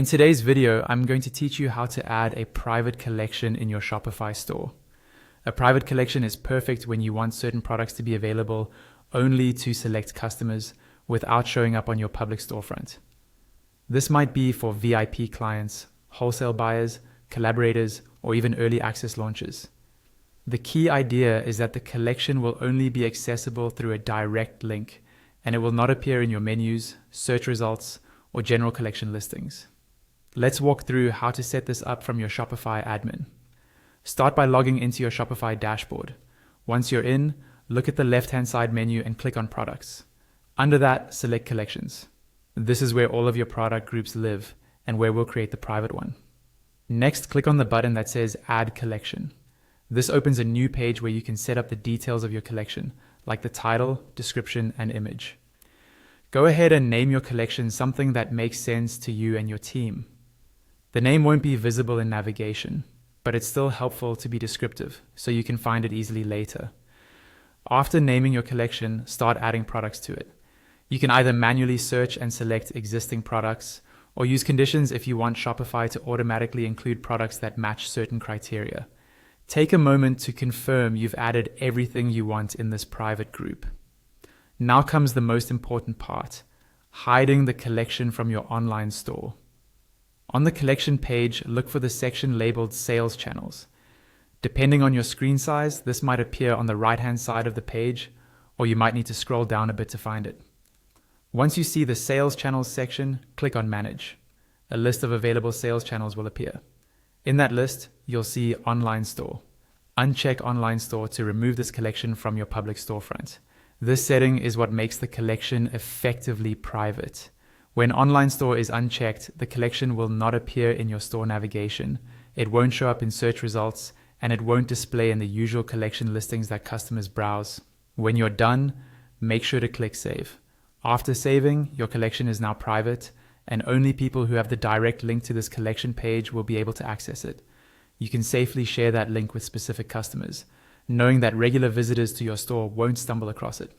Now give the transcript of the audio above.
In today's video, I'm going to teach you how to add a private collection in your Shopify store. A private collection is perfect when you want certain products to be available only to select customers without showing up on your public storefront. This might be for VIP clients, wholesale buyers, collaborators, or even early access launches. The key idea is that the collection will only be accessible through a direct link, and it will not appear in your menus, search results, or general collection listings. Let's walk through how to set this up from your Shopify admin. Start by logging into your Shopify dashboard. Once you're in, look at the left-hand side menu and click on Products. Under that, select Collections. This is where all of your product groups live and where we'll create the private one. Next, click on the button that says Add Collection. This opens a new page where you can set up the details of your collection, like the title, description, and image. Go ahead and name your collection something that makes sense to you and your team. The name won't be visible in navigation, but it's still helpful to be descriptive so you can find it easily later. After naming your collection, start adding products to it. You can either manually search and select existing products, or use conditions if you want Shopify to automatically include products that match certain criteria. Take a moment to confirm you've added everything you want in this private group. Now comes the most important part, hiding the collection from your online store. On the collection page, look for the section labeled Sales Channels. Depending on your screen size, this might appear on the right-hand side of the page, or you might need to scroll down a bit to find it. Once you see the Sales Channels section, click on Manage. A list of available sales channels will appear. In that list, you'll see Online Store. Uncheck Online Store to remove this collection from your public storefront. This setting is what makes the collection effectively private. When Online Store is unchecked, the collection will not appear in your store navigation. It won't show up in search results, and it won't display in the usual collection listings that customers browse. When you're done, make sure to click Save. After saving, your collection is now private, and only people who have the direct link to this collection page will be able to access it. You can safely share that link with specific customers, knowing that regular visitors to your store won't stumble across it.